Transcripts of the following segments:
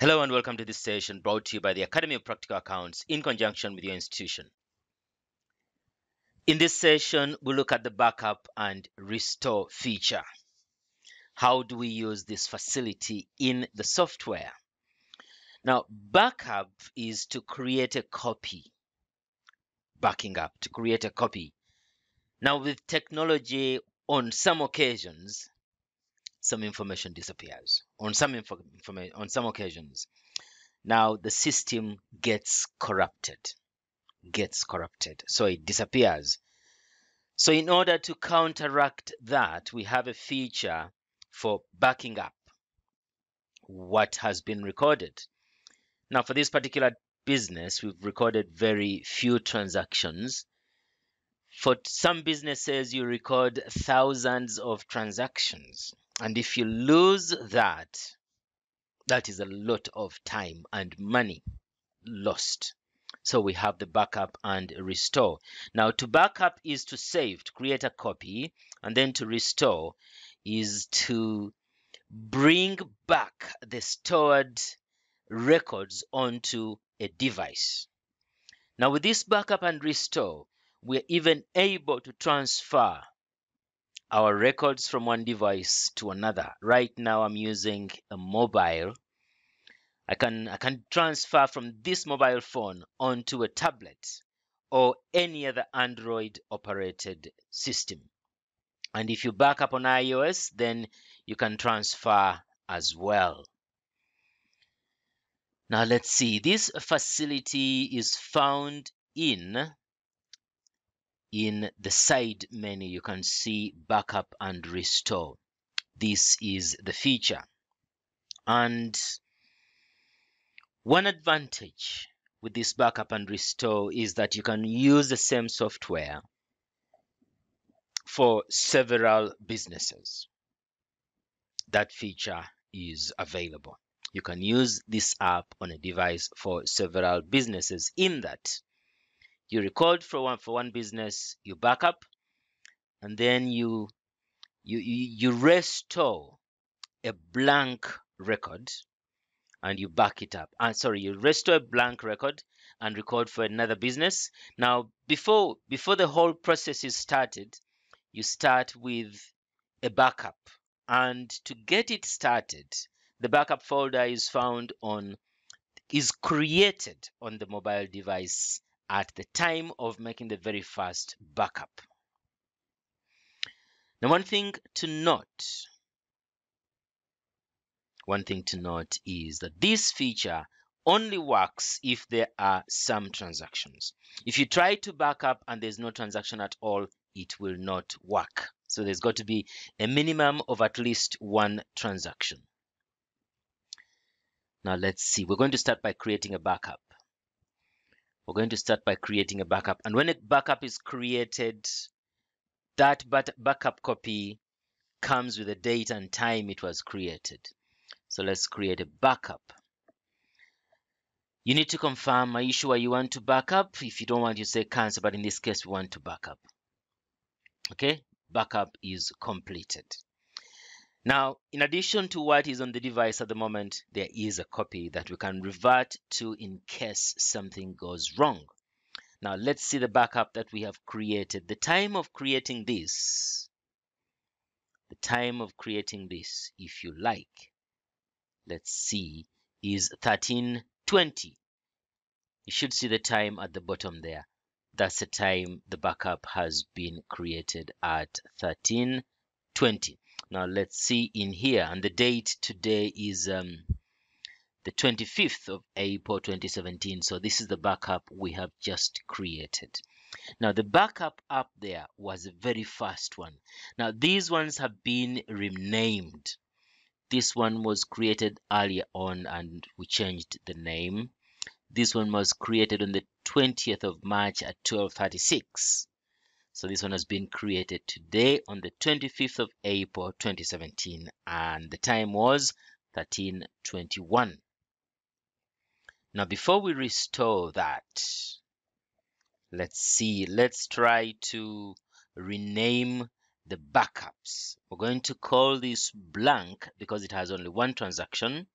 Hello and welcome to this session brought to you by the Academy of Practical Accounts in conjunction with your institution. In this session, we'll look at the backup and restore feature. How do we use this facility in the software? Now, backup is to create a copy. Backing up, to create a copy. Now, with technology, on some occasions, some information disappears. On some occasions, now the system gets corrupted, so it disappears. So in order to counteract that, we have a feature for backing up what has been recorded. Now, for this particular business, we've recorded very few transactions. For some businesses, you record thousands of transactions. And if you lose that, that is a lot of time and money lost. So we have the backup and restore. Now, to backup is to save, to create a copy, and then to restore is to bring back the stored records onto a device. Now, with this backup and restore, we're even able to transfer our records from one device to another. Right now, I'm using a mobile. I can transfer from this mobile phone onto a tablet or any other Android operated system. And if you back up on iOS, then you can transfer as well. Now let's see, this facility is found in the side menu. You can see backup and restore. This is the feature. And one advantage with this backup and restore is that you can use the same software for several businesses. That feature is available. You can use this app on a device for several businesses, in that you record for one business, you back up, and then you restore a blank record and you back it up. You restore a blank record and record for another business. Now, before the whole process is started, you start with a backup. And to get it started, the backup folder is created on the mobile device at the time of making the very first backup. Now, one thing to note is that this feature only works if there are some transactions. If you try to back up and there's no transaction at all, it will not work. So there's got to be a minimum of at least one transaction. Now let's see. We're going to start by creating a backup. And when a backup is created, that backup copy comes with the date and time it was created. So let's create a backup. You need to confirm, are you sure you want to backup? If you don't want, you say cancel, but in this case, we want to backup. Okay, backup is completed. Now, in addition to what is on the device at the moment, there is a copy that we can revert to in case something goes wrong. Now, let's see the backup that we have created. The time of creating this, if you like, let's see, is 13:20. You should see the time at the bottom there. That's the time the backup has been created, at 13:20. Now let's see in here, and the date today is the 25th of April 2017. So this is the backup we have just created. Now the backup up there was the very first one. Now these ones have been renamed. This one was created earlier on and we changed the name. This one was created on the 20th of March at 12:36. So this one has been created today on the 25th of April 2017, and the time was 13:21. Now before we restore that, let's try to rename the backups. We're going to call this blank because it has only one transaction,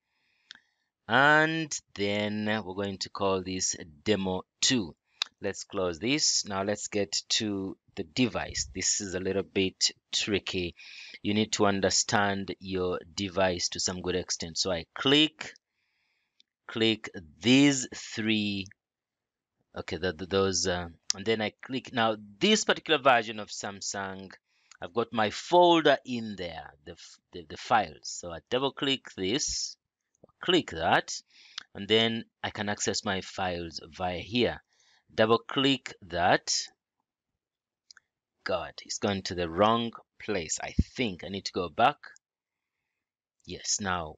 and then we're going to call this demo 2. Let's close this. Now let's get to the device. This is a little bit tricky. You need to understand your device to some good extent. So I click these three. Okay, those, and then I click. Now this particular version of Samsung, I've got my folder in there, the files. So I double click this, click that, and then I can access my files via here. Double click that. God, it's gone to the wrong place. I think I need to go back. Yes, now,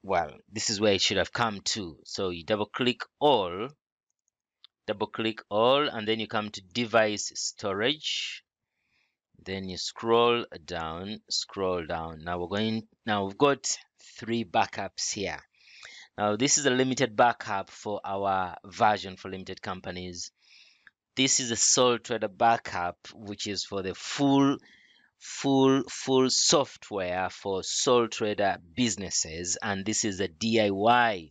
well, this is where it should have come to. So you double click all, and then you come to device storage. Then you scroll down. Now we've got 3 backups here. Now this is a limited backup for our version for limited companies. This is a sole trader backup, which is for the full software for sole trader businesses, and this is a DIY.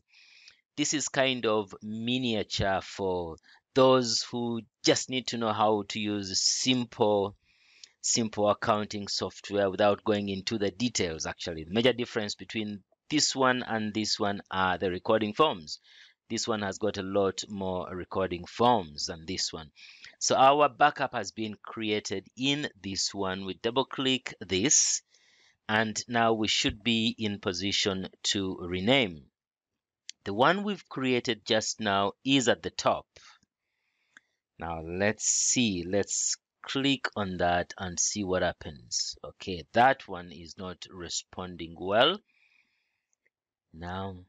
This is kind of miniature for those who just need to know how to use simple accounting software without going into the details. Actually, the major difference between this one and this one are the recording forms. This one has got a lot more recording forms than this one. So our backup has been created in this one. We double click this, and now we should be in position to rename. The one we've created just now is at the top. Now let's see, let's click on that and see what happens. Okay, that one is not responding well. Now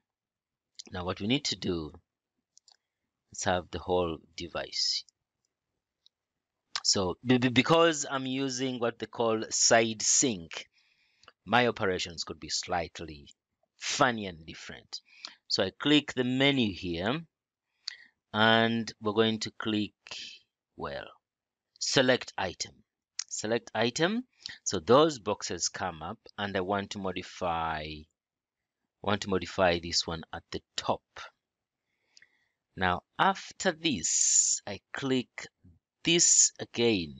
what we need to do, let's have the whole device. So because I'm using what they call side sync, my operations could be slightly funny and different. So I click the menu here, and we're going to click, well, select item. So those boxes come up, and I want to modify this one at the top. Now after this, I click this again,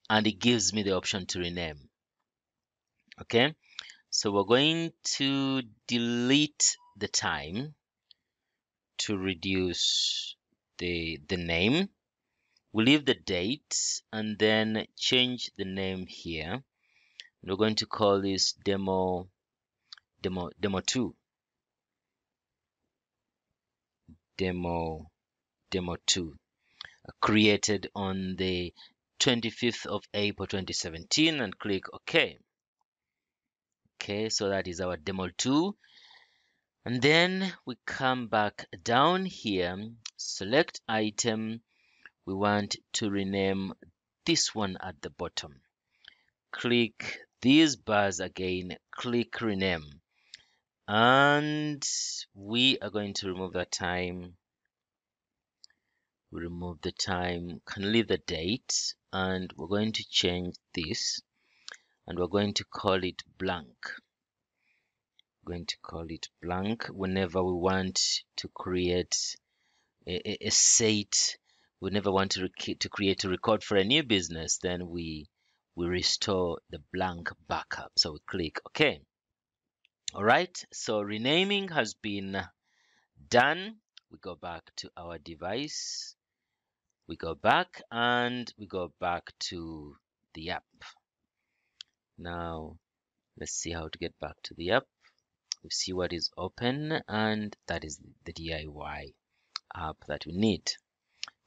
and it gives me the option to rename. Okay, so we're going to delete the time to reduce the name. We leave the date and then change the name here. We're going to call this demo 2. Demo 2. Created on the 25th of April 2017, and click OK. Okay, so that is our demo 2. And then we come back down here, select item. We want to rename this one at the bottom. Click these bars again, click rename, and we are going to remove the time. We remove the time, can leave the date, and we're going to change this, and we're going to call it blank. Whenever we want to create a set, whenever we want to create a record for a new business, then we restore the blank backup. So we click OK. All right, so renaming has been done. We go back to our device. We go back, and we go back to the app. Now let's see how to get back to the app. We see what is open, and that is the DIY app that we need.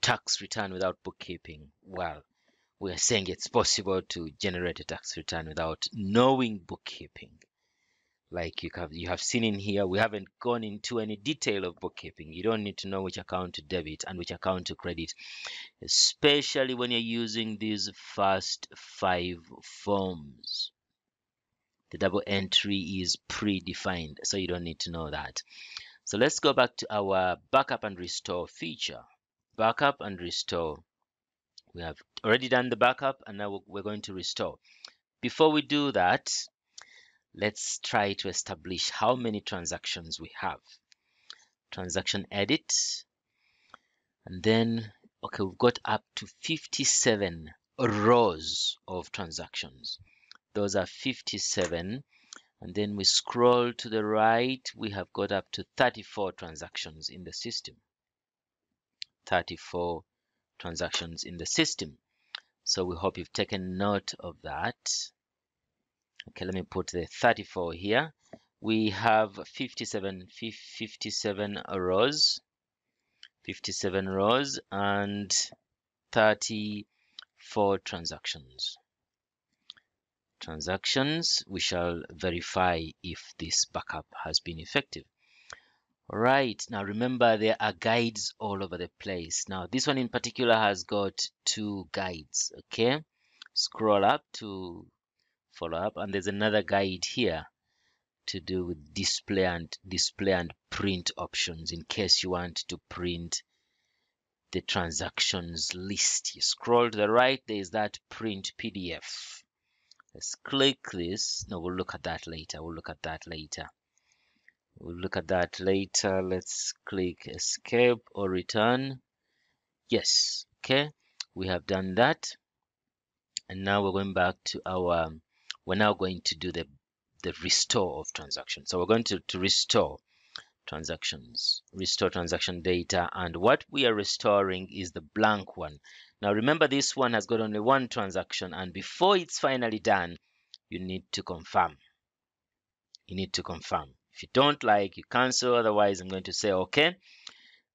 Tax return without bookkeeping. Well, we are saying it's possible to generate a tax return without knowing bookkeeping. Like you have seen in here, we haven't gone into any detail of bookkeeping. You don't need to know which account to debit and which account to credit, especially when you're using these first 5 forms. The double entry is predefined, so you don't need to know that. So let's go back to our backup and restore feature. Backup and restore. We have already done the backup, and now we're going to restore. Before we do that, let's try to establish how many transactions we have. Transaction edit, and then, okay, we've got up to 57 rows of transactions. Those are 57. And then we scroll to the right, we have got up to 34 transactions in the system. 34 transactions in the system. So we hope you've taken note of that. Okay, let me put the 34 here. We have 57 rows, 57 rows and 34 transactions. We shall verify if this backup has been effective. All right, now remember there are guides all over the place. Now this one in particular has got 2 guides. Okay, scroll up to follow up, and there's another guide here to do with display and print options in case you want to print the transactions list. You scroll to the right, there is that print PDF. Let's click this. No, we'll look at that later. We'll look at that later. Let's click escape or return. Yes, okay, we have done that. And now we're going back to our, we're now going to do the restore of transactions. So we're going to restore transactions, restore transaction data, and what we are restoring is the blank one. Now remember, this one has got only 1 transaction, and before it's finally done, you need to confirm. You need to confirm. If you don't like, you cancel. Otherwise, I'm going to say okay,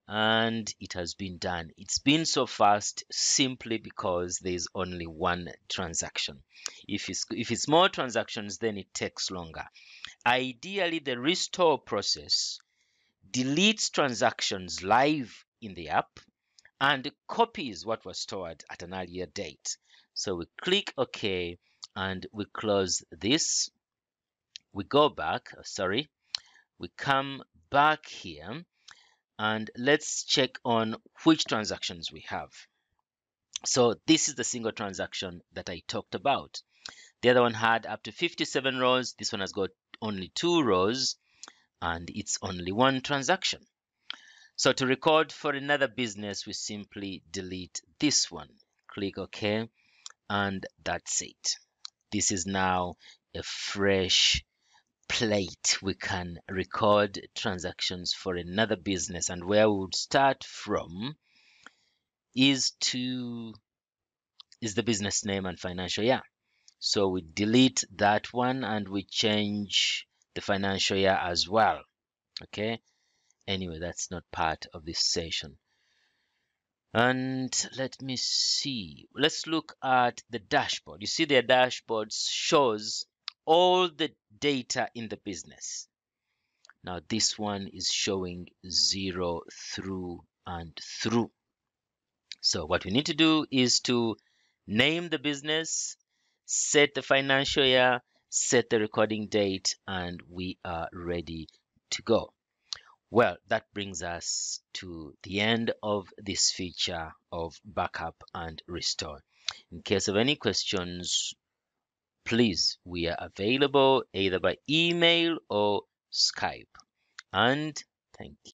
and it has been done. It's been so fast simply because there's only 1 transaction. If it's more transactions, then it takes longer. Ideally, the restore process deletes transactions live in the app and copies what was stored at an earlier date. So we click OK and we close this. We go back, we come back here and let's check on which transactions we have. So this is the single transaction that I talked about. The other one had up to 57 rows. This one has got only 2 rows and it's only 1 transaction. So to record for another business, we simply delete this one. Click OK, and that's it. This is now a fresh plate. We can record transactions for another business, and where we would start from is the business name and financial year. So we delete that one and we change the financial year as well. Okay, anyway, that's not part of this session. And let me see, let's look at the dashboard. You see, the dashboard shows all the data in the business. Now this one is showing 0 through and through. So what we need to do is to name the business, set the financial year, set the recording date, and we are ready to go. Well, that brings us to the end of this feature of backup and restore. In case of any questions, please, we are available either by email or Skype. And thank you.